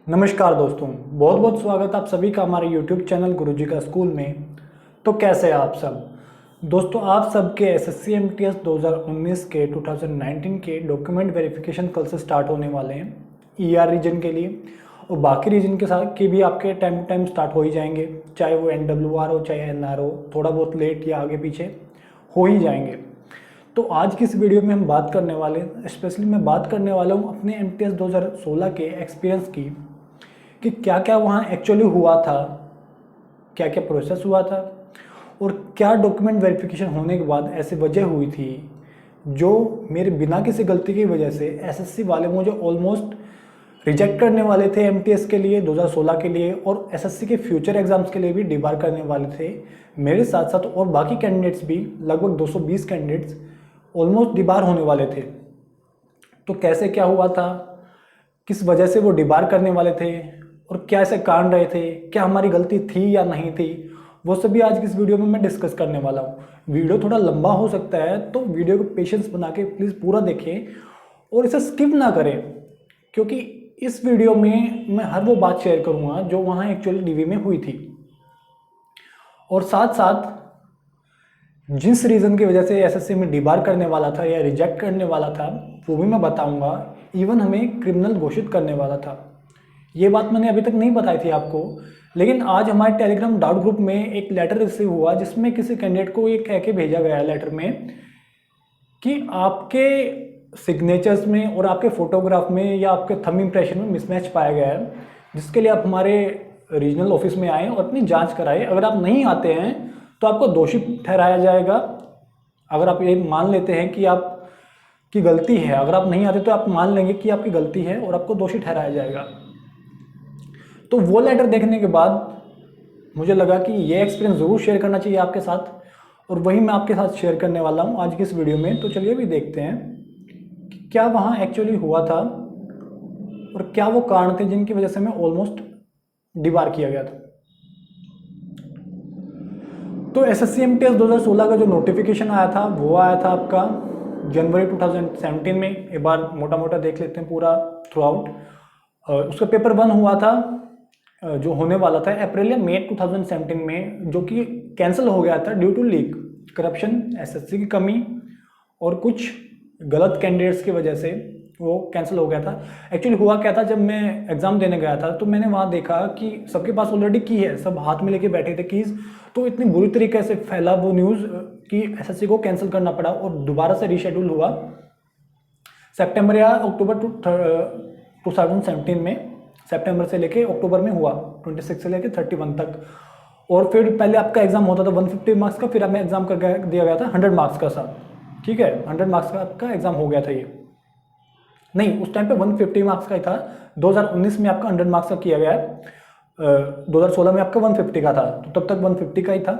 नमस्कार दोस्तों, बहुत बहुत स्वागत आप सभी का हमारे YouTube चैनल गुरुजी का स्कूल में। तो कैसे हैं आप सब दोस्तों? आप सबके एसएससी एमटीएस 2019 के 2019 के डॉक्यूमेंट वेरिफिकेशन कल से स्टार्ट होने वाले हैं ईआर रीजन के लिए, और बाकी रीजन के साथ के भी आपके टाइम टू टाइम स्टार्ट हो ही जाएंगे, चाहे वो एनडब्ल्यूआर हो चाहे एनआर हो, थोड़ा बहुत लेट या आगे पीछे हो ही जाएंगे। तो आज की इस वीडियो में हम बात करने वाले, स्पेशली मैं बात करने वाला हूँ अपने एमटीएस 2016 के एक्सपीरियंस की, कि क्या क्या वहाँ एक्चुअली हुआ था, क्या क्या प्रोसेस हुआ था, और क्या डॉक्यूमेंट वेरिफिकेशन होने के बाद ऐसी वजह हुई थी जो मेरे बिना किसी गलती की वजह से एसएससी वाले मुझे ऑलमोस्ट रिजेक्ट करने वाले थे एमटीएस के लिए 2016 के लिए, और एसएससी के फ्यूचर एग्जाम्स के लिए भी डिबार करने वाले थे मेरे साथ साथ, और बाकी कैंडिडेट्स भी लगभग 220 कैंडिडेट्स ऑलमोस्ट डिबार होने वाले थे। तो कैसे क्या हुआ था, किस वजह से वो डिबार करने वाले थे, और क्या ऐसे कारण रहे थे, क्या हमारी गलती थी या नहीं थी, वो सभी आज की इस वीडियो में मैं डिस्कस करने वाला हूँ। वीडियो थोड़ा लंबा हो सकता है, तो वीडियो को पेशेंस बना के प्लीज़ पूरा देखें और इसे स्किप ना करें, क्योंकि इस वीडियो में मैं हर वो बात शेयर करूँगा जो वहाँ एक्चुअली डीवी में हुई थी, और साथ साथ जिस रीज़न की वजह से एसएससी में डिबार करने वाला था या रिजेक्ट करने वाला था वो भी मैं बताऊंगा। इवन हमें क्रिमिनल घोषित करने वाला था, ये बात मैंने अभी तक नहीं बताई थी आपको, लेकिन आज हमारे टेलीग्राम डाउट ग्रुप में एक लेटर रिसीव हुआ जिसमें किसी कैंडिडेट को ये कह के भेजा गया है लेटर में कि आपके सिग्नेचर्स में और आपके फोटोग्राफ में या आपके थंब इम्प्रेशन में मिसमैच पाया गया है, जिसके लिए आप हमारे रीजनल ऑफिस में आएँ और अपनी जांच कराएं। अगर आप नहीं आते हैं तो आपको दोषी ठहराया जाएगा। अगर आप ये मान लेते हैं कि आप की गलती है, अगर आप नहीं आते तो आप मान लेंगे कि आपकी गलती है और आपको दोषी ठहराया जाएगा। तो वो लेटर देखने के बाद मुझे लगा कि ये एक्सपीरियंस ज़रूर शेयर करना चाहिए आपके साथ, और वही मैं आपके साथ शेयर करने वाला हूँ आज की इस वीडियो में। तो चलिए भी देखते हैं कि क्या वहाँ एक्चुअली हुआ था और क्या वो कारण थे जिनकी वजह से मैं ऑलमोस्ट डिबार किया गया था। तो एसएससी एमटीएस 2016 का जो नोटिफिकेशन आया था वो आया था आपका जनवरी 2017 में। एक बार मोटा मोटा देख लेते हैं पूरा थ्रू आउट। उसका पेपर 1 हुआ था जो होने वाला था अप्रैल या मई 2017 में, जो कि कैंसिल हो गया था due to leak, corruption, SSC की कमी और कुछ गलत कैंडिडेट्स की वजह से वो कैंसिल हो गया था। एक्चुअली हुआ क्या था, जब मैं एग्ज़ाम देने गया था तो मैंने वहाँ देखा कि सबके पास ऑलरेडी की है, सब हाथ में लेके बैठे थे कीज़। तो इतनी बुरी तरीके से फैला वो न्यूज़ कि एसएससी को कैंसिल करना पड़ा और दोबारा से रीशेड्यूल हुआ सितंबर या अक्टूबर 2017 में। सितंबर से लेके अक्टूबर में हुआ, 26 से लेके 31 तक। और फिर पहले आपका एग्जाम होता था 150 मार्क्स का, फिर हमें एग्जाम कर दिया गया था 100 मार्क्स का साथ, ठीक है। 100 मार्क्स का आपका एग्जाम हो गया था, ये नहीं उस टाइम पे 150 मार्क्स का ही था। 2019 में आपका 100 मार्क्स का किया गया है, 2016 में आपका 150 का था, तो तब तक 150 का ही था।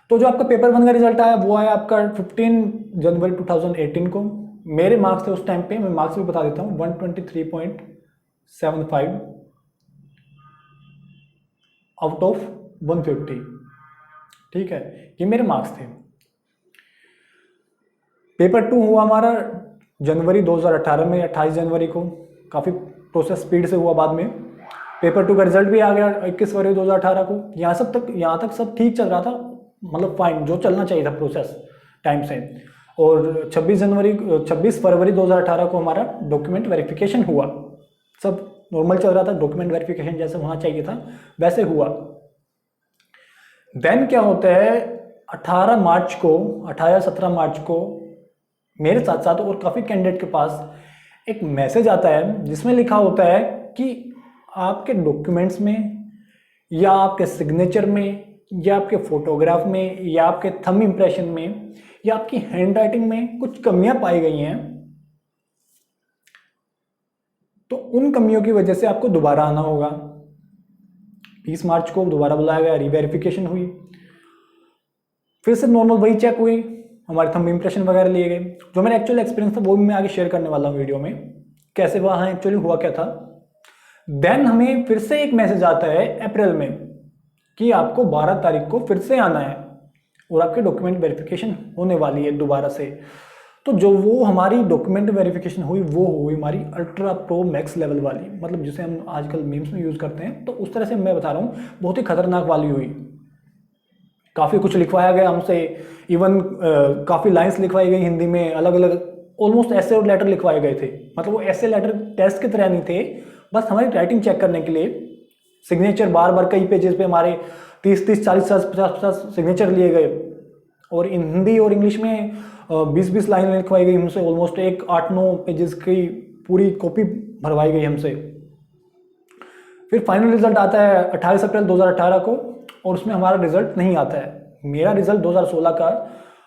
तो जो आपका पेपर 1 का रिजल्ट आया वो आया आपका 15 जनवरी 2018 को। मेरे मार्क्स थे उस टाइम पे, मैं मार्क्स भी बता देता हूँ, 123.75 आउट ऑफ 150, ठीक है, ये मेरे मार्क्स थे। पेपर 2 हुआ हमारा जनवरी 2018 में, 28 जनवरी को। काफ़ी प्रोसेस स्पीड से हुआ बाद में। पेपर 2 का रिजल्ट भी आ गया 21 फरवरी 2018 को। यहाँ तक सब ठीक चल रहा था, मतलब फाइन, जो चलना चाहिए था प्रोसेस टाइम से। और 26 फरवरी 2018 को हमारा डॉक्यूमेंट वेरिफिकेशन हुआ। सब नॉर्मल चल रहा था, डॉक्यूमेंट वेरिफिकेशन जैसे होना चाहिए था वैसे हुआ। देन क्या होता है, 18 मार्च को, 18-17 मार्च को मेरे साथ साथ और काफ़ी कैंडिडेट के पास एक मैसेज आता है जिसमें लिखा होता है कि आपके डॉक्यूमेंट्स में या आपके सिग्नेचर में या आपके फोटोग्राफ में या आपके थंब इम्प्रेशन में या आपकी हैंड राइटिंग में कुछ कमियां पाई गई हैं, तो उन कमियों की वजह से आपको दोबारा आना होगा। 20 मार्च को दोबारा बुलाया गया, रीवेरिफिकेशन हुई, फिर से नॉर्मल वही चेक हुई, हमारे थंब इम्प्रेशन वगैरह लिए गए। जो मेरा एक्चुअल एक्सपीरियंस था वो भी मैं आगे शेयर करने वाला हूँ वीडियो में, कैसे वहाँ एक्चुअली हुआ क्या था। देन हमें फिर से एक मैसेज आता है अप्रैल में कि आपको 12 तारीख को फिर से आना है और आपके डॉक्यूमेंट वेरिफिकेशन होने वाली है दोबारा से। तो जो वो हमारी डॉक्यूमेंट वेरिफिकेशन हुई वो हुई हमारी अल्ट्रा प्रो मैक्स लेवल वाली, मतलब जिसे हम आजकल मीम्स में यूज़ करते हैं, तो उस तरह से मैं बता रहा हूँ, बहुत ही खतरनाक वाली हुई। काफ़ी कुछ लिखवाया गया हमसे, इवन काफ़ी लाइंस लिखवाई गई हिंदी में, अलग अलग ऑलमोस्ट ऐसे और लेटर लिखवाए गए थे। मतलब वो ऐसे लेटर टेस्ट की तरह नहीं थे, बस हमारी राइटिंग चेक करने के लिए। सिग्नेचर बार बार कई पेजेस पे हमारे 30-30, 40-50, 50-50 सिग्नेचर लिए गए, और इन हिंदी और इंग्लिश में 20-20 लाइन लिखवाई गई हमसे। ऑलमोस्ट एक 8-9 पेजेस की पूरी कॉपी भरवाई गई हमसे। फिर फाइनल रिजल्ट आता है 28 अप्रैल 2018 को, और उसमें हमारा रिजल्ट नहीं आता है। मेरा रिजल्ट 2016 का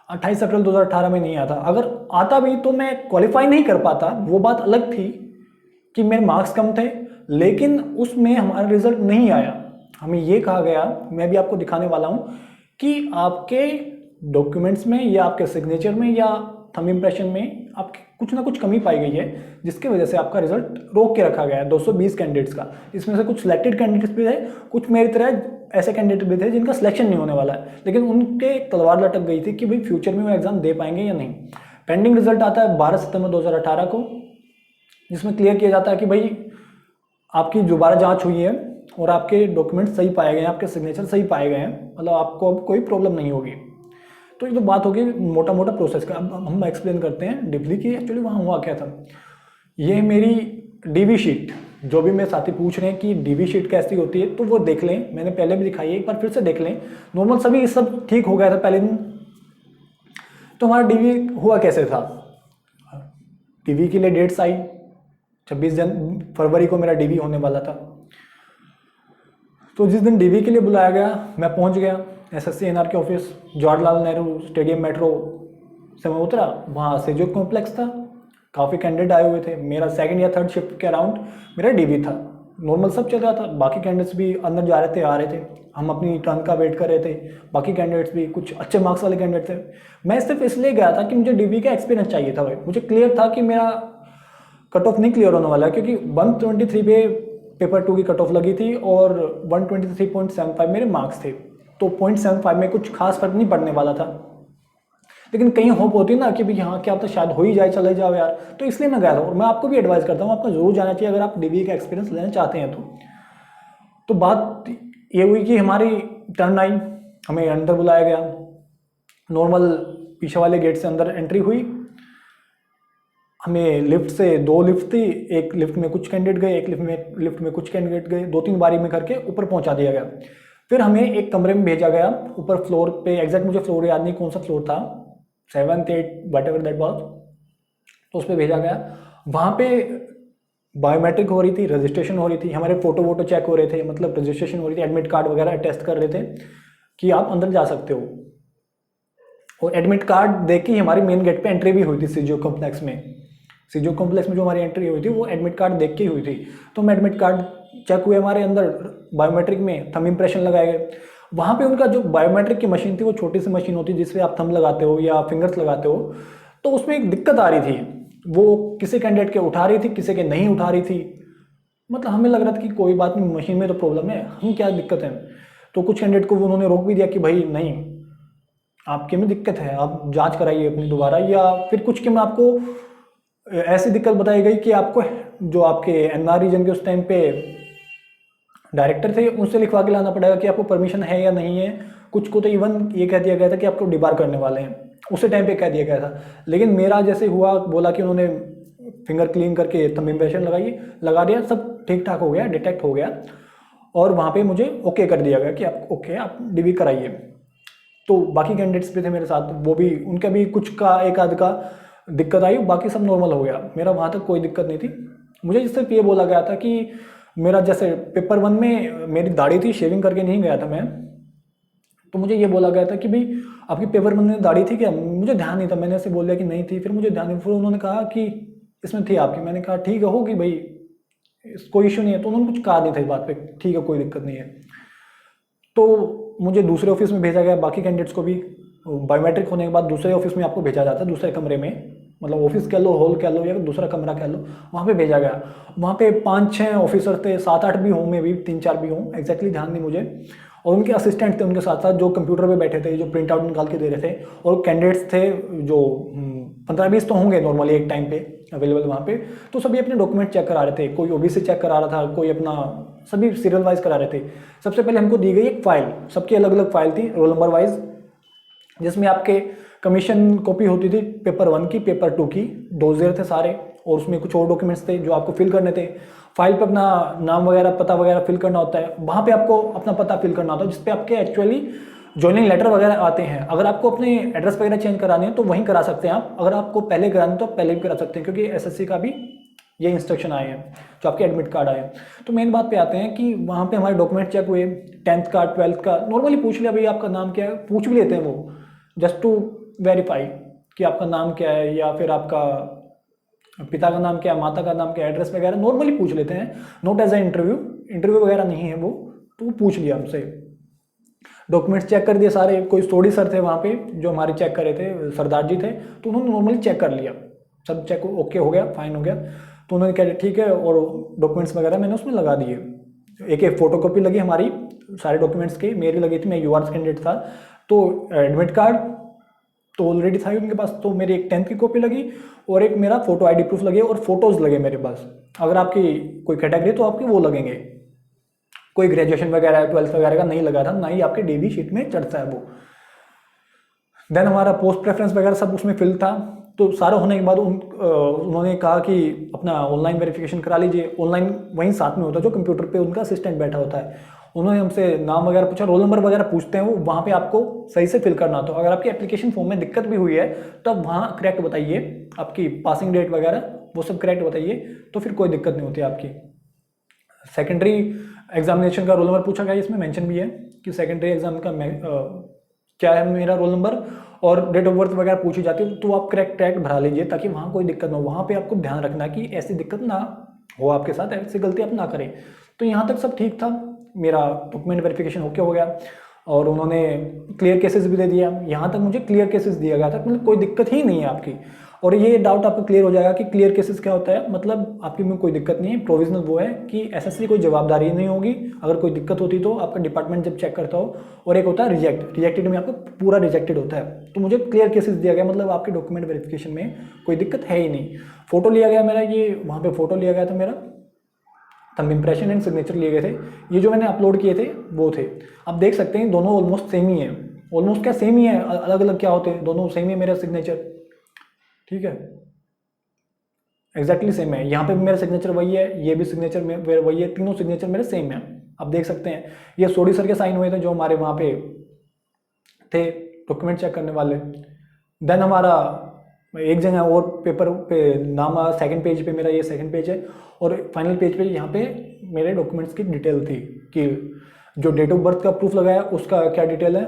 28 अप्रैल 2018 में नहीं आता। अगर आता भी तो मैं क्वालिफाई नहीं कर पाता, वो बात अलग थी कि मेरे मार्क्स कम थे, लेकिन उसमें हमारा रिजल्ट नहीं आया। हमें ये कहा गया, मैं भी आपको दिखाने वाला हूँ, कि आपके डॉक्यूमेंट्स में या आपके सिग्नेचर में या थंब इम्प्रेशन में आपकी कुछ ना कुछ कमी पाई गई है, जिसकी वजह से आपका रिजल्ट रोक के रखा गया है 220 कैंडिडेट्स का। इसमें से कुछ सिलेक्टेड कैंडिडेट्स भी थे, कुछ मेरी तरह ऐसे कैंडिडेट भी थे जिनका सिलेक्शन नहीं होने वाला है, लेकिन उनके तलवार लटक गई थी कि भाई फ्यूचर में वो एग्जाम दे पाएंगे या नहीं। पेंडिंग रिजल्ट आता है 12 सितंबर 2018 को, जिसमें क्लियर किया जाता है कि भाई आपकी दोबारा जांच हुई है और आपके डॉक्यूमेंट सही पाए गए हैं, आपके सिग्नेचर सही पाए गए हैं, मतलब आपको अब कोई प्रॉब्लम नहीं होगी। तो ये तो बात होगी मोटा मोटा प्रोसेस का। अब हम एक्सप्लेन करते हैं डीपली कि एक्चुअली वहाँ हुआ क्या था। ये मेरी डीवी शीट, जो भी मेरे साथी पूछ रहे हैं कि डीवी शीट कैसी होती है, तो वो देख लें, मैंने पहले भी दिखाई है, एक बार फिर से देख लें। नॉर्मल सभी सब ठीक हो गया था पहले दिन। तो हमारा डीवी हुआ कैसे था, डीवी के लिए डेट्स आई, 26 फरवरी को मेरा डीवी होने वाला था। तो जिस दिन डीवी के लिए बुलाया गया, मैं पहुंच गया एसएससी एनआर के office, Jawaharlal Nehru stadium metro से मैं उतरा। वहाँ सेजो कॉम्प्लेक्स था, काफ़ी कैंडिडेट आए हुए थे। मेरा सेकंड या थर्ड शिफ्ट के अराउंड मेरा डीवी था। नॉर्मल सब चल रहा था, बाकी कैंडिडेट्स भी अंदर जा रहे थे, आ रहे थे, हम अपनी टर्न का वेट कर रहे थे। बाकी कैंडिडेट्स भी कुछ अच्छे मार्क्स वाले कैंडिडेट थे। मैं सिर्फ इसलिए गया था कि मुझे डीवी का एक्सपीरियंस चाहिए था भाई। मुझे क्लियर था कि मेरा कट ऑफ नहीं क्लियर होने वाला है, क्योंकि 123 पे पेपर 2 की कट ऑफ लगी थी और 123.75 मेरे मार्क्स थे। तो 0.75 में कुछ खास फर्क नहीं पड़ने वाला था, लेकिन कहीं होप होती ना कि भाई हाँ क्या तो शायद हो ही जाए, चले जाओ यार। तो इसलिए मैं गया था, और मैं आपको भी एडवाइस करता हूँ आपको जरूर जाना चाहिए अगर आप डीवी का एक्सपीरियंस लेना चाहते हैं तो बात ये हुई कि हमारी टर्न आई, हमें अंदर बुलाया गया। नॉर्मल पीछे वाले गेट से अंदर एंट्री हुई। हमें लिफ्ट से 2 लिफ्ट थी, एक लिफ्ट में कुछ कैंडिडेट गए, एक लिफ्ट में कुछ कैंडिडेट गए, 2-3 बारी में करके ऊपर पहुंचा दिया गया। फिर हमें एक कमरे में भेजा गया ऊपर फ्लोर पे, एग्जैक्ट मुझे फ्लोर याद नहीं कौन सा फ्लोर था, 7th 8th what ever that was, तो उस पर भेजा गया। वहाँ पे बायोमेट्रिक हो रही थी, रजिस्ट्रेशन हो रही थी, हमारे फोटो वोटो चेक हो रहे थे, मतलब रजिस्ट्रेशन हो रही थी, एडमिट कार्ड वगैरह टेस्ट कर रहे थे कि आप अंदर जा सकते हो। और एडमिट कार्ड देख के हमारी मेन गेट पे एंट्री भी हुई थी सीजो कॉम्प्लेक्स में। सीजो कॉम्प्लेक्स में जो हमारी एंट्री हुई थी वो एडमिट कार्ड देख के ही हुई थी। तो हम एडमिट कार्ड चेक हुए हमारे अंदर, बायोमेट्रिक में थंब इम्प्रेशन लगाए गए। वहाँ पे उनका जो बायोमेट्रिक की मशीन थी वो छोटी सी मशीन होती है जिससे आप थंब लगाते हो या फिंगर्स लगाते हो। तो उसमें एक दिक्कत आ रही थी, वो किसी कैंडिडेट के उठा रही थी, किसी के नहीं उठा रही थी। मतलब हमें लग रहा था कि कोई बात नहीं, मशीन में तो प्रॉब्लम है, हम क्या दिक्कत है। तो कुछ कैंडिडेट को उन्होंने रोक भी दिया कि भाई नहीं, आपके में दिक्कत है, आप जांच कराइए अपनी दोबारा। या फिर कुछ के में आपको ऐसी दिक्कत बताई गई कि आपको जो आपके एनआर रीजन के उस टाइम पे डायरेक्टर थे उनसे लिखवा के लाना पड़ेगा कि आपको परमिशन है या नहीं है। कुछ को तो इवन ये कह दिया गया था कि आपको डिबार करने वाले हैं, उसी टाइम पे कह दिया गया था। लेकिन मेरा जैसे हुआ, बोला कि उन्होंने फिंगर क्लीन करके थंब इम्प्रेशन लगा दिया, सब ठीक ठाक हो गया, डिटेक्ट हो गया, और वहाँ पे मुझे ओके कर दिया गया कि आप ओके, आप डीवी कराइए। तो बाकी कैंडिडेट्स भी थे मेरे साथ, वो भी, उनका भी कुछ का एक आध का दिक्कत आई, बाकी सब नॉर्मल हो गया। मेरा वहाँ तक कोई दिक्कत नहीं थी। मुझे सिर्फ ये बोला गया था कि मेरा जैसे पेपर 1 में मेरी दाढ़ी थी, शेविंग करके नहीं गया था मैं, तो मुझे ये बोला गया था कि भाई आपकी पेपर 1 में दाढ़ी थी क्या। मुझे ध्यान नहीं था, मैंने ऐसे बोल दिया कि नहीं थी। फिर मुझे ध्यान नहीं, फिर उन्होंने कहा कि इसमें थी आपकी। मैंने कहा ठीक है, होगी भाई, कोई इशू नहीं है। तो उन्होंने कुछ कहा नहीं था इस बात पे, ठीक है कोई दिक्कत नहीं है। तो मुझे दूसरे ऑफिस में भेजा गया, बाकी कैंडिडेट्स को भी बायोमेट्रिक होने के बाद दूसरे ऑफिस में आपको भेजा जाता है, दूसरे कमरे में, मतलब ऑफिस कह लो, हॉल कह लो, या दूसरा कमरा कह लो, वहाँ पे भेजा गया। वहाँ पे 5-6 ऑफिसर थे, 7-8 भी हों, में भी 3-4 भी हों, एग्जैक्टली ध्यान नहीं मुझे। और उनके असिस्टेंट थे उनके साथ साथ, जो कंप्यूटर पे बैठे थे, जो प्रिंट आउट निकाल के दे रहे थे। और कैंडिडेट्स थे जो 15-20 तो होंगे नॉर्मली एक टाइम पे अवेलेबल वहाँ पे। तो सभी अपने डॉक्यूमेंट चेक करा रहे थे, कोई ओबीसी चेक करा रहा था, कोई अपना, सभी सीरियल वाइज करा रहे थे। सबसे पहले हमको दी गई एक फाइल, सबकी अलग अलग फाइल थी रोल नंबर वाइज, जिसमें आपके कमीशन कॉपी होती थी पेपर 1 की, पेपर 2 की, डोजियर थे सारे, और उसमें कुछ और डॉक्यूमेंट्स थे जो आपको फिल करने थे। फाइल पे अपना नाम वगैरह पता वगैरह फिल करना होता है, वहाँ पे आपको अपना पता फिल करना होता है, जिसपे आपके एक्चुअली ज्वाइनिंग लेटर वगैरह आते हैं। अगर आपको अपने एड्रेस वगैरह चेंज कराने हैं तो वहीं करा सकते हैं आप, अगर आपको पहले कराने हैं तो आप पहले भी करा सकते हैं, क्योंकि एसएससी का भी ये इंस्ट्रक्शन आए हैं जो आपके एडमिट कार्ड आए हैं। तो मेन बात पे आते हैं कि वहाँ पे हमारे डॉक्यूमेंट चेक हुए, 10th का 12th का, नॉर्मली पूछ लिया भाई आपका नाम क्या है, पूछ भी लेते हैं वो, जस्ट टू वेरीफाई कि आपका नाम क्या है, या फिर आपका पिता का नाम क्या है, माता का नाम क्या है, एड्रेस वगैरह नॉर्मली पूछ लेते हैं, नॉट एज ए इंटरव्यू वगैरह नहीं है वो, तो वो पूछ लिया हमसे। डॉक्यूमेंट्स चेक कर दिए सारे, कोई स्टोरी सर थे वहाँ पे जो हमारे चेक करे थे, सरदार जी थे, तो उन्होंने नॉर्मली चेक कर लिया, सब चेक ओके हो गया, फाइन हो गया। तो उन्होंने कहा ठीक है, और डॉक्यूमेंट्स वगैरह मैंने उसमें लगा दिए। एक एक फोटोकॉपी लगी हमारी सारे डॉक्यूमेंट्स की, मेरी लगी थी, मैं यूआर कैंडिडेट था। तो एडमिट कार्ड तो ऑलरेडी था उनके पास, तो मेरी एक 10th की कॉपी लगी और एक मेरा फोटो आईडी प्रूफ लगे, और फोटोज लगे मेरे पास। अगर आपकी कोई कैटेगरी तो आपके वो लगेंगे, कोई ग्रेजुएशन वगैरह 12th वगैरह का नहीं लगा था, ना ही आपके डीबी शीट में चढ़ता है वो। देन हमारा पोस्ट प्रेफरेंस वगैरह सब उसमें फिल था। तो सारा होने के बाद उन्होंने कहा कि अपना ऑनलाइन वेरिफिकेशन करा लीजिए। ऑनलाइन वहीं साथ में होता है जो कंप्यूटर पे उनका असिस्टेंट बैठा होता है। उन्होंने हमसे नाम वगैरह पूछा, रोल नंबर वगैरह पूछते हैं वो, वहाँ पे आपको सही से फिल करना। तो अगर आपकी एप्लीकेशन फॉर्म में दिक्कत भी हुई है तो आप वहाँ करेक्ट बताइए, आपकी पासिंग डेट वगैरह वो सब करेक्ट बताइए, तो फिर कोई दिक्कत नहीं होती आपकी। सेकेंडरी एग्जामिनेशन का रोल नंबर पूछा गया, इसमें मेंशन भी है कि सेकेंडरी एग्जाम का क्या है मेरा रोल नंबर, और डेट ऑफ बर्थ वगैरह पूछी जाती है, तो आप करेक्ट भरा लीजिए ताकि वहाँ कोई दिक्कत ना हो। वहाँ पे आपको ध्यान रखना कि ऐसी दिक्कत ना हो आपके साथ, ऐसी गलती आप ना करें। तो यहाँ तक सब ठीक था, मेरा डॉक्यूमेंट वेरिफिकेशन ओके हो गया, और उन्होंने क्लियर केसेस भी दे दिया। यहाँ तक मुझे क्लियर केसेस दिया गया था, मतलब कोई दिक्कत ही नहीं है आपकी। और ये डाउट आपको क्लियर हो जाएगा कि क्लियर केसेस क्या होता है, मतलब आपकी में कोई दिक्कत नहीं है। प्रोविजनल वो है कि एसएससी कोई जवाबदारी नहीं होगी, अगर कोई दिक्कत होती तो आपका डिपार्टमेंट जब चेक करता हो। और एक होता है रिजेक्टेड में आपका पूरा रिजेक्टेड होता है। तो मुझे क्लियर केसेस दिया गया, मतलब आपके डॉक्यूमेंट वेरिफिकेशन में कोई दिक्कत है ही नहीं। फोटो लिया गया मेरा, ये वहाँ पे फोटो लिया गया था मेरा, थंब इम्प्रेशन एंड सिग्नेचर लिए गए थे। ये जो मैंने अपलोड किए थे वो थे, आप देख सकते हैं दोनों ऑलमोस्ट सेम ही है। ऑलमोस्ट क्या सेम ही है, अलग अलग क्या होते हैं, दोनों सेम ही है मेरा सिग्नेचर, ठीक है, एग्जैक्टली सेम है। यहाँ पे भी मेरा सिग्नेचर वही है, ये भी सिग्नेचर मेरा वही है, तीनों सिग्नेचर मेरे सेम है, आप देख सकते हैं। ये सोडी सर के साइन हुए थे जो हमारे वहाँ पे थे डॉक्यूमेंट चेक करने वाले। देन हमारा एक जगह और पेपर पे नाम, सेकंड पेज पे मेरा, ये सेकंड पेज है, और फाइनल पेज पे यहाँ पे मेरे डॉक्यूमेंट्स की डिटेल थी कि जो डेट ऑफ बर्थ का प्रूफ लगाया उसका क्या डिटेल है,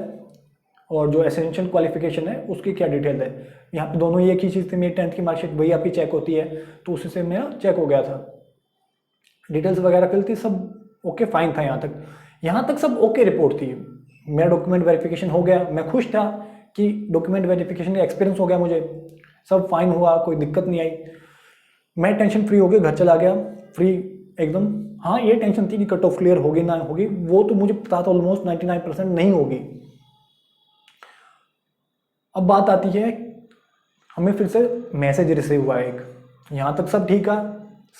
और जो एसेंशियल क्वालिफिकेशन है उसकी क्या डिटेल है। यहाँ पे दोनों ही एक ही चीज़ थी, मेरी 10th की मार्कशीट वही आपकी चेक होती है, तो उसी से मेरा चेक हो गया था। डिटेल्स वगैरह फिल थी, सब ओके फाइन था। यहाँ तक सब ओके रिपोर्ट थी। मेरा डॉक्यूमेंट वेरिफिकेशन हो गया, मैं खुश था कि डॉक्यूमेंट वेरिफिकेशन का एक्सपीरियंस हो गया मुझे, सब फाइन हुआ, कोई दिक्कत नहीं आई। मैं टेंशन फ्री हो गया, घर चला गया फ्री एकदम। हाँ, ये टेंशन थी कि कट ऑफ क्लियर होगी ना होगी, वो तो मुझे पता था ऑलमोस्ट 99% नहीं होगी। अब बात आती है, हमें फिर से मैसेज रिसीव हुआ एक, यहाँ तक सब ठीक है,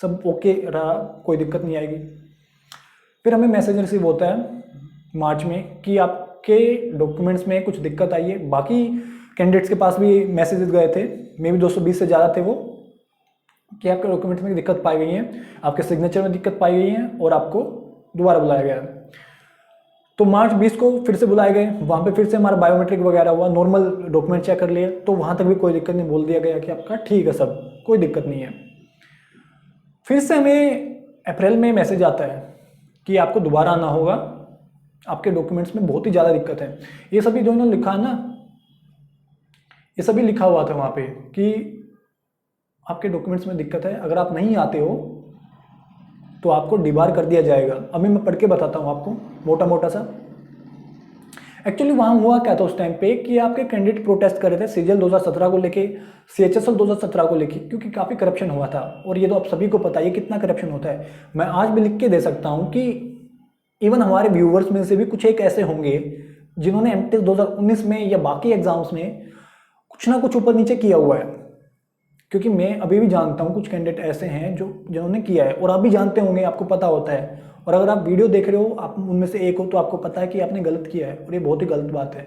सब ओके रहा, कोई दिक्कत नहीं आएगी। फिर हमें मैसेज रिसीव होता है मार्च में कि आपके डॉक्यूमेंट्स में कुछ दिक्कत आई है। बाकी कैंडिडेट्स के पास भी मैसेजेस गए थे, मे भी 220 से ज़्यादा थे वो, कि आपके डॉक्यूमेंट्स में दिक्कत पाई गई है, आपके सिग्नेचर में दिक्कत पाई गई है, और आपको दोबारा बुलाया गया है। तो मार्च 20 को फिर से बुलाए गए, वहाँ पे फिर से हमारा बायोमेट्रिक वगैरह हुआ, नॉर्मल डॉक्यूमेंट चेक कर लिए, तो वहाँ तक भी कोई दिक्कत नहीं, बोल दिया गया कि आपका ठीक है, सब कोई दिक्कत नहीं है। फिर से हमें अप्रैल में मैसेज आता है कि आपको दोबारा आना होगा, आपके डॉक्यूमेंट्स में बहुत ही ज़्यादा दिक्कत है। ये सभी जो इन्होंने लिखा है ना, ये सभी लिखा हुआ था वहाँ पे कि आपके डॉक्यूमेंट्स में दिक्कत है, अगर आप नहीं आते हो तो आपको डिबार कर दिया जाएगा। अभी मैं पढ़ के बताता हूँ आपको मोटा मोटा सा। एक्चुअली वहाँ हुआ क्या था उस टाइम पे कि आपके कैंडिडेट प्रोटेस्ट कर रहे थे सीजीएल 2017 को लेके, सीएचएसएल 2017 को लेके, क्योंकि काफ़ी करप्शन हुआ था, और ये तो आप सभी को पता है कितना करप्शन होता है। मैं आज भी लिख के दे सकता हूँ कि इवन हमारे व्यूवर्स में से भी कुछ एक ऐसे होंगे जिन्होंने एमटीएस 2019 में या बाकी एग्जाम्स में कुछ ना कुछ ऊपर नीचे किया हुआ है। क्योंकि मैं अभी भी जानता हूँ कुछ कैंडिडेट ऐसे हैं जो जिन्होंने किया है, और आप भी जानते होंगे, आपको पता होता है। और अगर आप वीडियो देख रहे हो, आप उनमें से एक हो, तो आपको पता है कि आपने गलत किया है, और ये बहुत ही गलत बात है।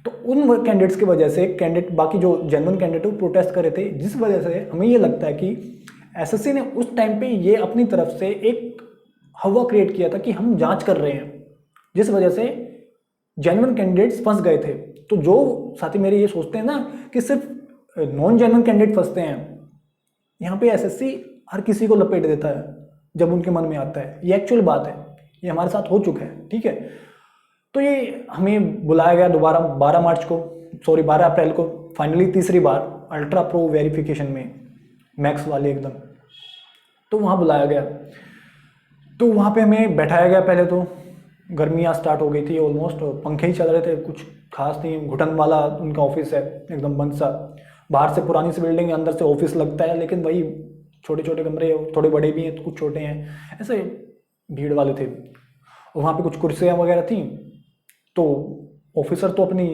तो उन कैंडिडेट्स की वजह से कैंडिडेट, बाकी जो जेन्युइन कैंडिडेट वो प्रोटेस्ट कर रहे थे, जिस वजह से हमें ये लगता है कि एसएससी ने उस टाइम पे ये अपनी तरफ से एक हवा क्रिएट किया था कि हम जांच कर रहे हैं, जिस वजह से जेन्युइन कैंडिडेट्स फंस गए थे। तो जो साथी मेरे ये सोचते हैं ना कि सिर्फ नॉन जेन्युइन कैंडिडेट फंसते हैं, यहाँ पे एसएससी हर किसी को लपेट देता है जब उनके मन में आता है। ये एक्चुअल बात है, ये हमारे साथ हो चुका है, ठीक है। तो ये हमें बुलाया गया दोबारा 12 अप्रैल को फाइनली तीसरी बार अल्ट्रा प्रो वेरिफिकेशन में, मैक्स वाले एकदम। तो वहाँ बुलाया गया, तो वहाँ पे हमें बैठाया गया। पहले तो गर्मियाँ स्टार्ट हो गई थी ऑलमोस्ट, पंखे ही चल रहे थे, कुछ खास नहीं। घुटन वाला उनका ऑफिस है, एकदम बंद सा। बाहर से पुरानी सी बिल्डिंग, अंदर से ऑफिस लगता है, लेकिन वही छोटे छोटे कमरे, थोड़े बड़े भी हैं तो कुछ छोटे हैं, ऐसे भीड़ वाले थे। और वहाँ पे कुछ कुर्सियाँ वगैरह थी। तो ऑफिसर तो अपनी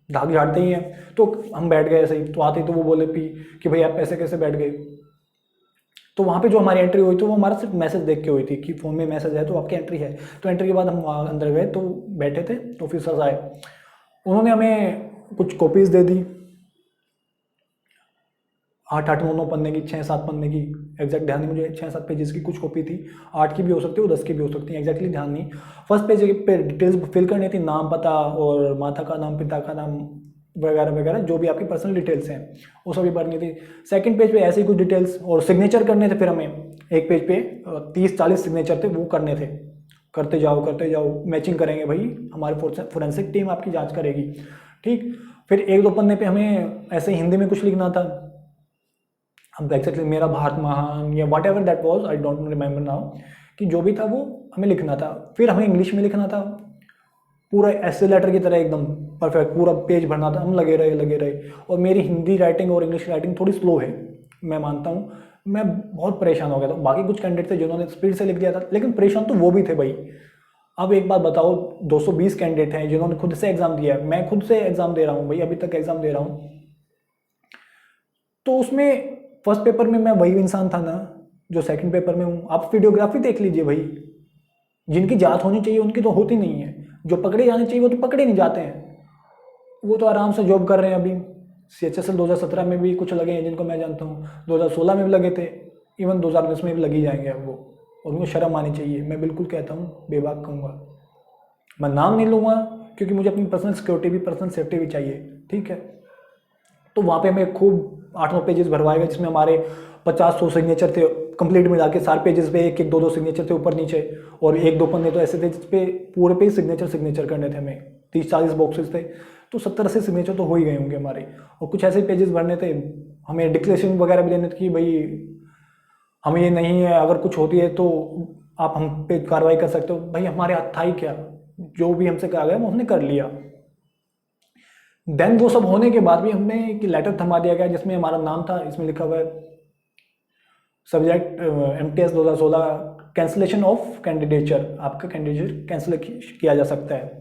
धाक झाड़ते ही हैं, तो हम बैठ गए ऐसे ही। तो आते ही तो वो बोले कि भाई आप ऐसे कैसे बैठ गए। तो वहाँ पे जो हमारी एंट्री हुई, तो वो हमारा सिर्फ मैसेज देख के हुई थी कि फ़ोन में मैसेज है तो आपकी एंट्री है। तो एंट्री के बाद हम वहाँ अंदर गए, तो बैठे थे, ऑफिसर्स आए, उन्होंने हमें कुछ कॉपीज़ दे दी, 8-9 पन्ने की, 6-7 पन्ने की, एग्जैक्ट ध्यान नहीं मुझे, 6-7 पेजेस की कुछ कॉपी थी। 8 की भी हो सकती है और 10 की भी हो सकती है, एग्जैक्टली ध्यान नहीं। फर्स्ट पेज पे डिटेल्स फिल करनी थी, नाम, पता और माता का नाम, पिता का नाम वगैरह वगैरह, जो भी आपकी पर्सनल डिटेल्स हैं वो सभी भरनी थी। सेकंड पेज पे ऐसे ही कुछ डिटेल्स और सिग्नेचर करने थे। फिर हमें एक पेज पे 30-40 सिग्नेचर थे, वो करने थे। करते जाओ, मैचिंग करेंगे भाई, हमारी फोरेंसिक टीम आपकी जाँच करेगी, ठीक। फिर 1-2 पन्ने पे हमें ऐसे हिंदी में कुछ लिखना था। अब एक्जैक्टली मेरा भारत महान या what ever that was, I don't remember now, कि जो भी था वो हमें लिखना था। फिर हमें इंग्लिश में लिखना था, पूरा ऐसे लेटर की तरह एकदम परफेक्ट, पूरा पेज भरना था। हम लगे रहे। और मेरी हिंदी राइटिंग और इंग्लिश राइटिंग थोड़ी स्लो है, मैं मानता हूँ। मैं बहुत परेशान हो गया था। बाकी कुछ कैंडिडेट थे जिन्होंने स्पीड से लिख दिया था, लेकिन परेशान तो वो भी थे भाई। अब एक बात बताओ, 220 कैंडिडेट हैं जिन्होंने खुद से एग्जाम दिया है। मैं खुद से एग्जाम दे रहा हूँ भाई, अभी तक एग्जाम दे रहा हूँ। तो उसमें फर्स्ट पेपर में मैं वही इंसान था ना जो सेकंड पेपर में हूँ। आप वीडियोग्राफी देख लीजिए भाई, जिनकी जांच होनी चाहिए उनकी तो होती नहीं है, जो पकड़े जाने चाहिए वो तो पकड़े नहीं जाते हैं। वो तो आराम से जॉब कर रहे हैं। अभी CHSL 2017 में भी कुछ लगे हैं जिनको मैं जानता हूँ, 2016 में भी लगे थे, इवन 2019 में भी लगी जाएंगे अब वो। और उनको शर्म आनी चाहिए, मैं बिल्कुल कहता हूँ, बेबाक कहूँगा। मैं नाम नहीं लूँगा क्योंकि मुझे अपनी पर्सनल सिक्योरिटी भी, पर्सनल सेफ्टी भी चाहिए, ठीक है। तो वहाँ पे हमें खूब 8-9 पेजेस भरवाए गए, जिसमें हमारे 50-100 सिग्नेचर थे कंप्लीट मिला के। सारे पेजेस पे 1-1, 2-2 सिग्नेचर थे ऊपर नीचे, और 1-2 पन्ने तो ऐसे थे जिसपे पूरे पे सिग्नेचर करने थे हमें। 30-40 बॉक्सेस थे, तो 70-80 सिग्नेचर तो हो ही गए होंगे हमारे। और कुछ ऐसे पेजेस भरने थे, हमें डिक्लेरेशन वगैरह भी देने थे कि भाई हमें ये नहीं है, अगर कुछ होती है तो आप हम पे कार्रवाई कर सकते हो। भाई हमारे हाथ था ही क्या, जो भी हमसे कहा गया वो हमने कर लिया। देन वो सब होने के बाद भी हमें एक लेटर थमा दिया गया जिसमें हमारा नाम था, इसमें लिखा हुआ है subject MTS 2016 cancellation of candidature, आपका कैंडिडेचर कैंसिल किया जा सकता है।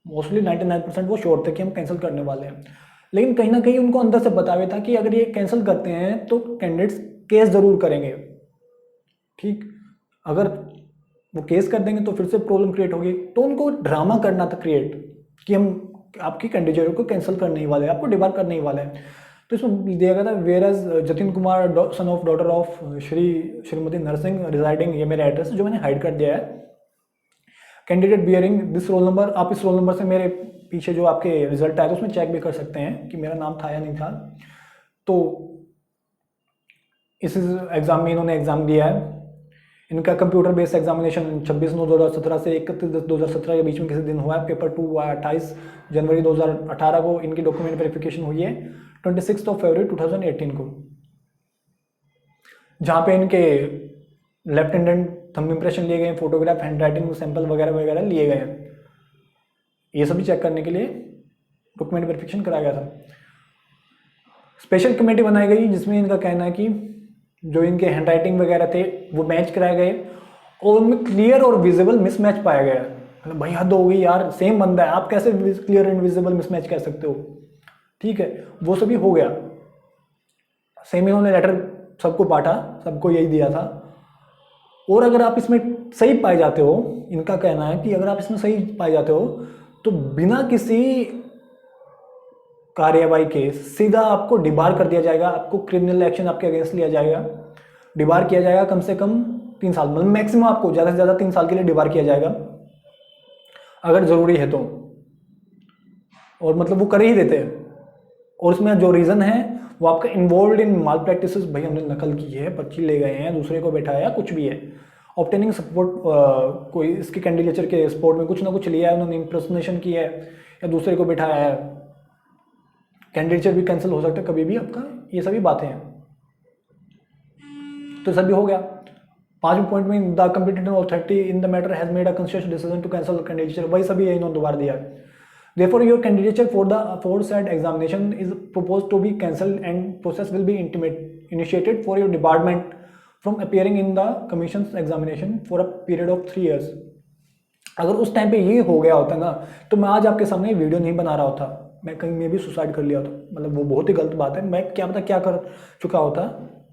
मोस्टली 99% वो श्योर थे कि हम कैंसिल करने वाले हैं, लेकिन कहीं ना कहीं उनको अंदर से पता हुआ था कि अगर ये कैंसिल करते हैं तो कैंडिडेट्स केस ज़रूर करेंगे, ठीक। अगर वो केस कर देंगे तो फिर से प्रॉब्लम क्रिएट होगी। तो उनको ड्रामा करना था क्रिएट कि हम आपकी कैंडिडेट को कैंसिल करने ही वाले हैं, आपको डिबार करने ही वाले हैं। तो इसमें दिया गया था where as Jatin Kumar son of daughter of Shrimati Narsingh residing, ये मेरा एड्रेस जो मैंने हाइड कर दिया है। Candidate bearing this roll number, आप इस रोल नंबर से मेरे पीछे जो आपके रिजल्ट आए तो उसमें चेक भी कर सकते हैं कि मेरा नाम था या नहीं था। तो इस एग्ज़ाम में इन्होंने एग्ज़ाम दिया है। इनका कंप्यूटर बेस्ड एग्जामिनेशन 26/9/2017 से 31/10/2017 के बीच में किसी दिन हुआ है। पेपर 2 हुआ 28 जनवरी 2018 को। इनकी डॉक्यूमेंट वेरिफिकेशन हुई है 26 फरवरी 2018 को, जहाँ पे इनके लेफ्ट हैंडेड थंब इंप्रेशन लिए गए, फोटोग्राफ, हैंड राइटिंग सैंपल वगैरह वगैरह लिए गए हैं। ये सभी चेक करने के लिए डॉक्यूमेंट वेरिफिकेशन कराया गया था। स्पेशल कमेटी बनाई गई जिसमें इनका कहना है कि जो इनके हैंड राइटिंग वगैरह थे वो मैच कराए गए और उनमें क्लियर और विजिबल मिसमैच पाया गया। मतलब भाई हद हो गई यार, सेम बंदा है, आप कैसे क्लियर एंड विजिबल मिसमैच कह सकते हो, ठीक है। वो सभी हो गया। सेम इन्होंने लेटर सबको बांटा, सबको यही दिया था। और अगर आप इसमें सही पाए जाते हो, इनका कहना है कि अगर आप इसमें सही पाए जाते हो तो बिना किसी कार्यवाही के सीधा आपको डिबार कर दिया जाएगा, आपको क्रिमिनल एक्शन आपके अगेंस्ट लिया जाएगा, डिबार किया जाएगा कम से कम 3 साल, मतलब मैक्सिमम आपको ज़्यादा से ज़्यादा 3 साल के लिए डिबार किया जाएगा अगर ज़रूरी है तो। और मतलब वो कर ही देते हैं। और उसमें जो रीज़न है वो आपका इन्वॉल्व इन माल प्रैक्टिसेस, भाई हमने नकल की है, पर्ची ले गए हैं, दूसरे को बैठाया, कुछ भी है, ऑब्टेनिंग सपोर्ट, कोई इसके कैंडिडेचर के सपोर्ट में कुछ ना कुछ लिया है उन्होंने, इम्पर्सनेशन की है या दूसरे को बैठाया है, कैंडिडेचर भी कैंसिल हो सकता है कभी भी आपका, ये सभी बातें हैं। तो सभी हो गया। 5वें पॉइंट में the competent authority in the matter has made a consistent decision to cancel candidature, वही सभी है, इन्होंने दोबारा दिया। Therefore, your candidature for the aforesaid examination is proposed to be cancelled and process will be initiated for your department from appearing in the commission's examination for a period of 3 years। अगर उस time पे ये हो गया होता ना तो मैं आज आपके सामने वीडियो नहीं बना रहा होता, मैं कहीं में भी सुसाइड कर लिया होता, मतलब वो बहुत ही गलत बात है। मैं क्या पता क्या कर चुका होता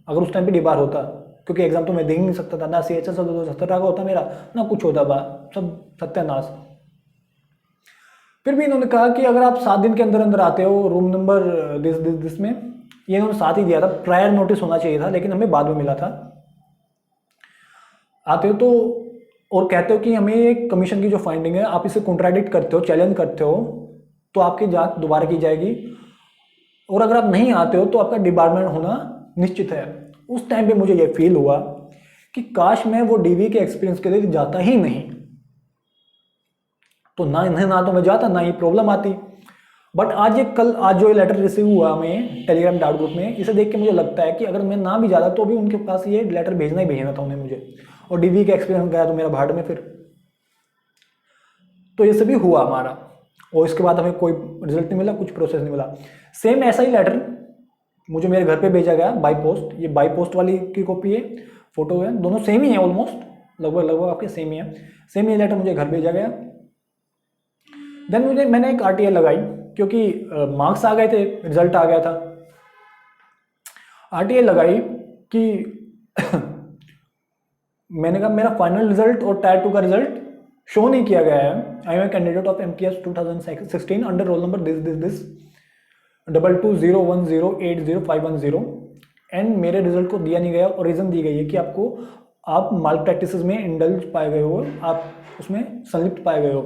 अगर उस टाइम पे डिबार होता, क्योंकि एग्जाम तो मैं दे ही नहीं सकता था, ना CHS 270 का होता मेरा, ना कुछ होता बा, सब सत्यानाश। फिर भी इन्होंने कहा कि अगर आप 7 दिन के अंदर अंदर आते हो रूम नंबर दिस में, ये इन्होंने 7 ही दिया था, प्रायर नोटिस होना चाहिए था, लेकिन हमें बाद में मिला था। आते हो तो और कहते हो कि हमें ये कमीशन की जो फाइंडिंग है आप इसे कॉन्ट्राडिक्ट करते हो, चैलेंज करते हो, तो आपकी जांच दोबारा की जाएगी। और अगर आप नहीं आते हो तो आपका डिपार्टमेंट होना निश्चित है। उस टाइम पे मुझे ये फील हुआ कि काश मैं वो DV के एक्सपीरियंस के लिए जाता ही नहीं, तो ना तो मैं जाता, ना ही प्रॉब्लम आती। बट आज जो ये लेटर रिसीव हुआ हमें टेलीग्राम डाउट ग्रुप में, इसे देख के मुझे लगता है कि अगर मैं ना भी जाता तो भी उनके पास ये लेटर भेजना ही भेजना था उन्हें मुझे, और DV का एक्सपीरियंस गया तो मेरा भाड़ में फिर। तो ये सभी हुआ हमारा, और इसके बाद हमें कोई रिजल्ट नहीं मिला, कुछ प्रोसेस नहीं मिला। सेम ऐसा ही लेटर मुझे मेरे घर पे भेजा गया बाई पोस्ट, ये बाई पोस्ट वाली की कॉपी है, फोटो है, दोनों सेम ही है ऑलमोस्ट, लगभग आपके सेम ही है। सेम ये लेटर मुझे घर भेजा गया। देन मैंने एक RTI लगाई, क्योंकि मार्क्स आ गए थे, रिजल्ट आ गया था। RTI लगाई कि मैंने कहा मेरा फाइनल रिजल्ट और टायर 2 का रिजल्ट शो नहीं किया गया है। I am a candidate of MTS 2016 under roll number this 2201080510, and मेरे रिजल्ट को दिया नहीं गया, और रीज़न दी गई है कि आप माल प्रैक्टिसेस में इंडल्ज पाए गए हो, आप उसमें संलिप्त पाए गए हो।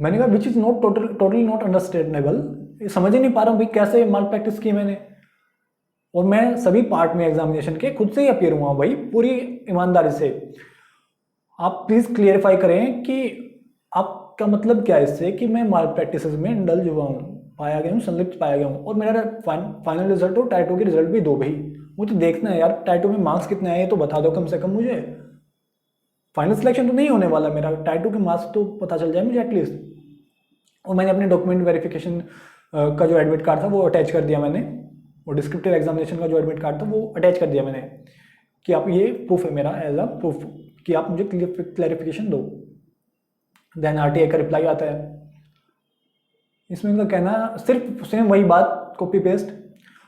मैंने कहा which is not totally not understandable, समझ ही नहीं पा रहा हूँ भाई कैसे माल प्रैक्टिस की मैंने, और मैं सभी पार्ट में एग्जामिनेशन के खुद से ही अपीयर हुआ भाई पूरी ईमानदारी से। आप प्लीज़ क्लियरिफाई करें कि आपका मतलब क्या है इससे कि मैं माल प्रैक्टिस में इंडल्ज हुआ हूँ, पाया गया हूँ, संलिप्त पाया गया हूँ, और मेरा फाइनल रिजल्ट और टायर 2 की रिजल्ट भी दो भाई, मुझे देखना है यार टायर 2 में मार्क्स कितने आए तो बता दो कम से कम मुझे। फाइनल सिलेक्शन तो नहीं होने वाला मेरा, टायर 2 के मार्क्स तो पता चल जाए मुझे एटलीस्ट। और मैंने अपने डॉक्यूमेंट वेरिफिकेशन का जो एडमिट कार्ड था वो अटैच कर दिया मैंने, और डिस्क्रिप्टिव एग्जामिनेशन का जो एडमिट कार्ड था वो अटैच कर दिया मैंने, कि आप ये प्रूफ है मेरा एज अ प्रूफ कि आप मुझे क्लैरिफिकेशन दो। देन RTI का रिप्लाई आता है, इसमें उनका कहना सिर्फ सेम वही बात copy paste.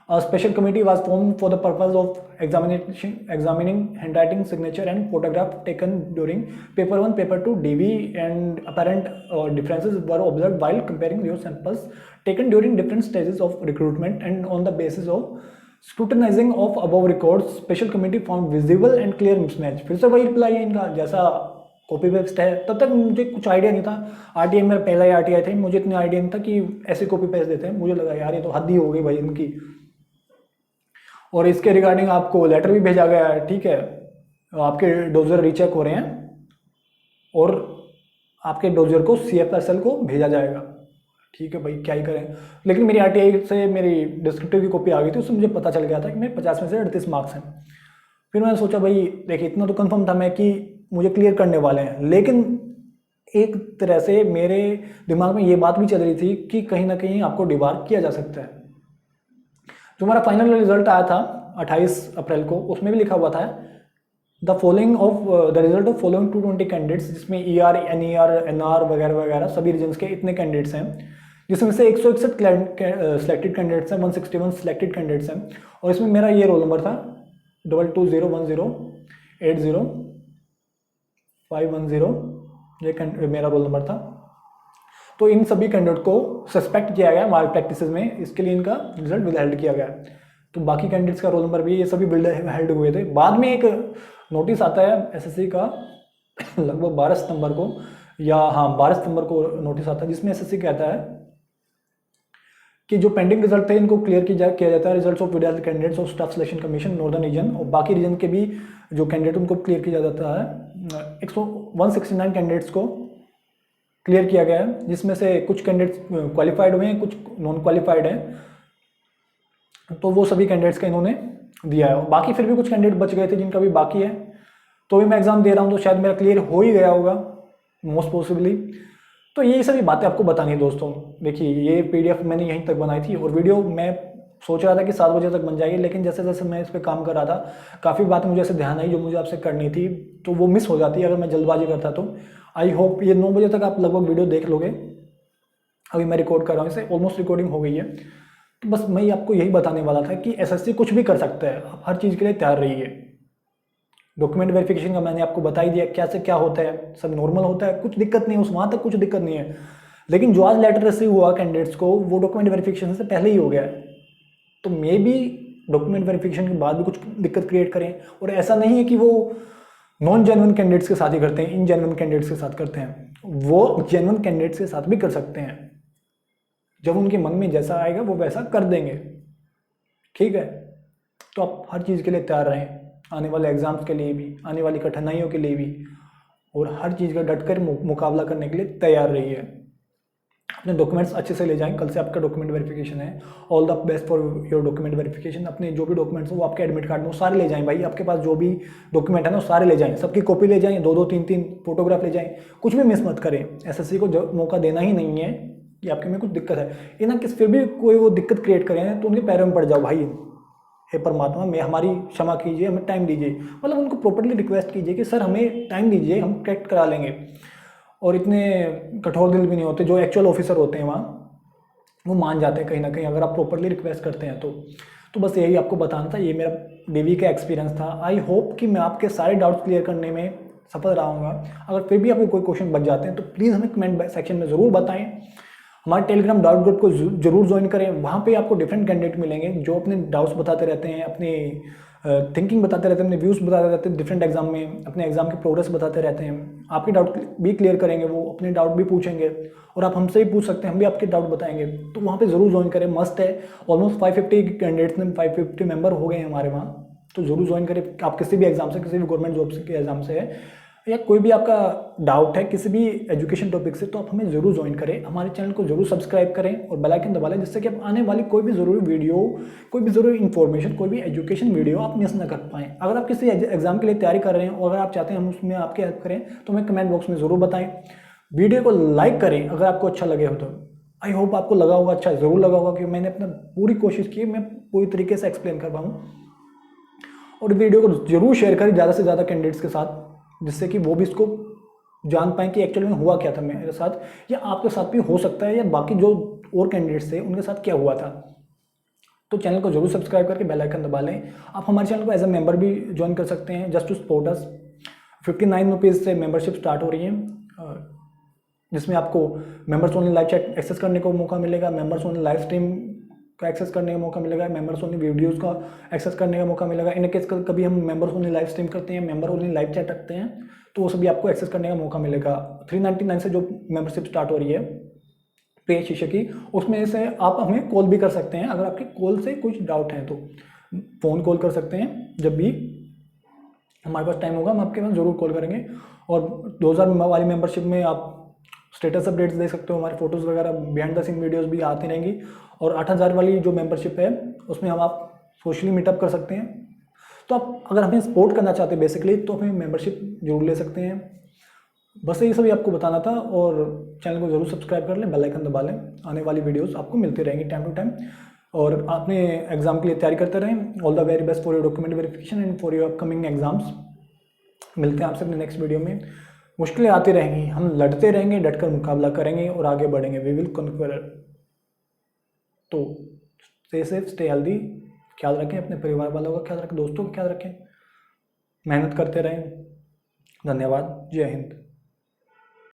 A special committee was formed for the purpose of examining handwriting, signature and photograph taken during paper 1, paper 2 DV, and apparent differences were observed while comparing your samples taken during different stages of recruitment, and on the basis of scrutinizing of above records, special committee found visible and clear mismatch। फिर से वही reply है इनका जैसा copy paste है। तब तक मुझे कुछ आइडिया नहीं था, RTI मेरा पहला ही RTI था, मुझे इतना आइडिया नहीं था कि ऐसे कॉपी पेस्ट देते हैं। मुझे लगा यार ये तो हद ही हो गई भाई इनकी। और इसके रिगार्डिंग आपको लेटर भी भेजा गया है, ठीक है, आपके डोजर रीचेक हो रहे हैं और आपके डोजर को CFSL को भेजा जाएगा, ठीक है भाई क्या ही करें। लेकिन मेरी RTI से मेरी डिस्क्रिप्टिव की कॉपी आ गई थी, उससे मुझे पता चल गया था कि मेरे 50 में से 38 मार्क्स हैं। फिर मैंने सोचा भाई देखिए इतना तो कंफर्म था मैं कि मुझे क्लियर करने वाले हैं, लेकिन एक तरह से मेरे दिमाग में ये बात भी चल रही थी कि कहीं ना कहीं आपको डिबार किया जा सकता है। जो हमारा फाइनल रिजल्ट आया था 28 अप्रैल को, उसमें भी लिखा हुआ था the result of following 220 candidates, जिसमें ER, NER, NR वगैरह वगैरह सभी रीजन्स के इतने कैंडिडेट्स हैं, जिसमें से 161 सिलेक्टेड कैंडिडेट्स हैं, 161 सिलेक्टेड कैंडिडेट्स हैं, और इसमें मेरा ये रोल नंबर था 2201080510, ये मेरा रोल नंबर था। तो इन सभी कैंडिडेट को सस्पेक्ट किया गया माल प्रैक्टिसेस में, इसके लिए इनका रिजल्ट विदहेल्ड किया गया। तो बाकी कैंडिडेट्स का रोल नंबर भी ये सभी विदहेल्ड हुए थे। बाद में एक नोटिस आता है एसएससी का लगभग 12 सितंबर को, या हाँ 12 सितंबर को नोटिस आता है, जिसमें एसएससी कहता है कि जो पेंडिंग रिजल्ट थे इनको क्लियर किया जाता है, results of withheld candidates of staff selection commission northern region, और बाकी रीजन के भी जो कैंडिडेट उनको क्लियर किया जाता है। 169 कैंडिडेट्स को क्लियर किया गया है, जिसमें से कुछ कैंडिडेट्स क्वालिफाइड हुए हैं, कुछ नॉन क्वालिफाइड हैं, तो वो सभी कैंडिडेट्स का इन्होंने दिया है। बाकी फिर भी कुछ कैंडिडेट बच गए थे जिनका भी बाकी है, तो भी मैं एग्जाम दे रहा हूँ, तो शायद मेरा क्लियर हो ही गया होगा मोस्ट पॉसिबली। तो ये सभी बातें आपको बतानी है दोस्तों। देखिए ये पीडीएफ मैंने यहीं तक बनाई थी, और वीडियो मैं सोच रहा था कि 7 बजे तक बन जाएगी, लेकिन जैसे जैसे मैं इस पर काम कर रहा था काफ़ी बातें मुझे ऐसे ध्यान आई जो मुझे आपसे करनी थी, तो वो मिस हो जाती है अगर मैं जल्दबाजी करता। तो आई होप ये 9 बजे तक आप लगभग वीडियो देख लोगे। अभी मैं रिकॉर्ड कर रहा हूँ इसे, ऑलमोस्ट रिकॉर्डिंग हो गई है। तो बस मैं आपको यही बताने वाला था कि एसएससी कुछ भी कर सकता है, आप हर चीज़ के लिए तैयार रहिए। डॉक्यूमेंट वेरिफिकेशन का मैंने आपको बता ही दिया क्या से क्या होता है, सब नॉर्मल होता है, कुछ दिक्कत नहीं है, वहाँ तक कुछ दिक्कत नहीं है। लेकिन जो आज लेटर रिसीव हुआ कैंडिडेट्स को, वो डॉक्यूमेंट वेरिफिकेशन से पहले ही हो गया है, तो मे बी डॉक्यूमेंट वेरिफिकेशन के बाद भी कुछ दिक्कत क्रिएट करें। और ऐसा नहीं है कि वो नॉन जेन्युइन कैंडिडेट्स के साथ ही करते हैं, इन जेन्युइन कैंडिडेट्स के साथ करते हैं, वो जेन्युइन कैंडिडेट्स के साथ भी कर सकते हैं। जब उनके मन में जैसा आएगा वो वैसा कर देंगे, ठीक है। तो आप हर चीज़ के लिए तैयार रहें, आने वाले एग्जाम्स के लिए भी, आने वाली कठिनाइयों के लिए भी, और हर चीज़ का डटकर मुकाबला करने के लिए तैयार रहिए। अपने डॉक्यूमेंट्स अच्छे से ले जाएं, कल से आपका डॉक्यूमेंट वेरिफिकेशन है। All the best for your document verification. अपने जो भी डॉक्यूमेंट्स हो वो आपके एडमिट कार्ड में वो सारे ले जाएं भाई, आपके पास जो भी डॉक्यूमेंट है ना वो सारे ले जाएं, सबकी कॉपी ले जाएं, 2-2 3-3 फोटोग्राफ ले जाएं, कुछ भी मिस मत करें। एसएससी को मौका देना ही नहीं है कि आपके में कुछ दिक्कत है, ये ना किस फिर भी कोई वो दिक्कत क्रिएट करें तो उनके पैरों में पड़ जाओ भाई, हे परमात्मा मैं हमारी क्षमा कीजिए, हमें टाइम दीजिए। मतलब उनको प्रॉपर्ली रिक्वेस्ट कीजिए कि सर हमें टाइम दीजिए, हम करेक्ट करा लेंगे। और इतने कठोर दिल भी नहीं होते, जो एक्चुअल ऑफिसर होते हैं वहाँ वो मान जाते हैं कहीं ना कहीं, अगर आप प्रॉपर्ली रिक्वेस्ट करते हैं तो बस यही आपको बताना था। ये मेरा डेवी का एक्सपीरियंस था। आई होप कि मैं आपके सारे डाउट्स क्लियर करने में सफल रहूँगा। अगर फिर भी आपके कोई क्वेश्चन बच जाते हैं तो प्लीज़ हमें कमेंट सेक्शन में ज़रूर बताएं। हमारे टेलीग्राम डाउट ग्रुप को जरूर ज्वाइन करें, वहाँ पे आपको डिफरेंट कैंडिडेट मिलेंगे जो अपने डाउट्स बताते रहते हैं, अपने थिंकिंग बताते रहते हैं, अपने व्यूज़ बताते रहते हैं डिफरेंट एग्जाम में, अपने एग्जाम की प्रोग्रेस बताते रहते हैं। आपके डाउट भी क्लियर करेंगे, वो अपने डाउट भी पूछेंगे, और आप हमसे भी पूछ सकते हैं, हम भी आपके डाउट बताएंगे। तो वहाँ पे ज़रूर ज्वाइन करें, मस्ट है। ऑलमोस्ट 550 कैंडिडेट्स में 550 मेंबर हो गए हैं हमारे वहाँ, तो ज़रूर ज्वाइन करें। आप किसी भी एग्जाम से, किसी भी गवर्नमेंट जॉब के एग्जाम से है, या कोई भी आपका डाउट है किसी भी एजुकेशन टॉपिक से, तो आप हमें ज़रूर ज्वाइन करें। हमारे चैनल को जरूर सब्सक्राइब करें और बेल आइकन दबा लें, जिससे कि आप आने वाली कोई भी ज़रूरी वीडियो, कोई भी ज़रूरी इन्फॉर्मेशन, कोई भी एजुकेशन वीडियो आप मिस ना कर पाएँ। अगर आप किसी एग्जाम के लिए तैयारी कर रहे हैं और अगर आप चाहते हैं हम उसमें आपकी हेल्प करें तो हमें कमेंट बॉक्स में ज़रूर बताएं। वीडियो को लाइक करें अगर आपको अच्छा लगे हो तो। आई होप आपको लगा होगा, अच्छा ज़रूर लगा होगा, कि मैंने अपना पूरी कोशिश की मैं पूरी तरीके से एक्सप्लेन कर पाऊँ। और वीडियो को जरूर शेयर करें ज़्यादा से ज़्यादा कैंडिडेट्स के साथ, जिससे कि वो भी इसको जान पाएँ कि एक्चुअली में हुआ क्या था मेरे साथ, या आपके साथ भी हो सकता है, या बाकी जो और कैंडिडेट्स थे उनके साथ क्या हुआ था। तो चैनल को जरूर सब्सक्राइब करके बेल आइकन दबा लें। आप हमारे चैनल को एज ए मेंबर भी ज्वाइन कर सकते हैं, just to support us. 59 rupees से मेंबरशिप स्टार्ट हो रही है, जिसमें आपको members only live chat access करने को मौका मिलेगा, मेंबर्स ओनली लाइव स्ट्रीम का एक्सेस करने का मौका मिलेगा, मेंबर्स ओनली वीडियोस का एक्सेस करने का मौका मिलेगा। इन केस कभी हम मेंबर्स ओनली लाइव स्ट्रीम करते हैं, मेंबर ओनली लाइव चैट रखते हैं, तो वो सभी आपको एक्सेस करने का मौका मिलेगा। 399 से जो मेंबरशिप स्टार्ट हो रही है पे शीशे की, उसमें से आप हमें कॉल भी कर सकते हैं। अगर आपके कॉल से कुछ डाउट है तो फ़ोन कॉल कर सकते हैं, जब भी हमारे पास टाइम होगा हम आपके पास ज़रूर कॉल करेंगे। और 2000 वाली मेंबरशिप में आप स्टेटस अपडेट्स देख सकते हो, हमारे फोटोज़ वगैरह बिहाइंड द सीन वीडियोस भी आती रहेंगी। और 8000 वाली जो मेंबरशिप है उसमें हम आप सोशली मीटअप कर सकते हैं। तो आप अगर हमें सपोर्ट करना चाहते हैं बेसिकली, तो हमें मेंबरशिप जरूर ले सकते हैं। बस ये सभी आपको बताना था, और चैनल को जरूर सब्सक्राइब कर लें, बेल आइकन दबा लें। आने वाली वीडियोस आपको मिलती रहेंगी टाइम टू टाइम, और अपने एग्जाम के लिए तैयारी करते रहें। All the very best for your document verification and for your upcoming exams. मिलते हैं आपसे अपने नेक्स्ट वीडियो में। मुश्किलें आती रहेंगी, हम लड़ते रहेंगे, डटकर मुकाबला करेंगे और आगे बढ़ेंगे। वी विल कॉन्क्वर तो स्टे सेफ, स्टे हेल्दी, ख्याल रखें, अपने परिवार वालों का ख्याल रखें, दोस्तों का ख्याल रखें, मेहनत करते रहें। धन्यवाद। जय हिंद।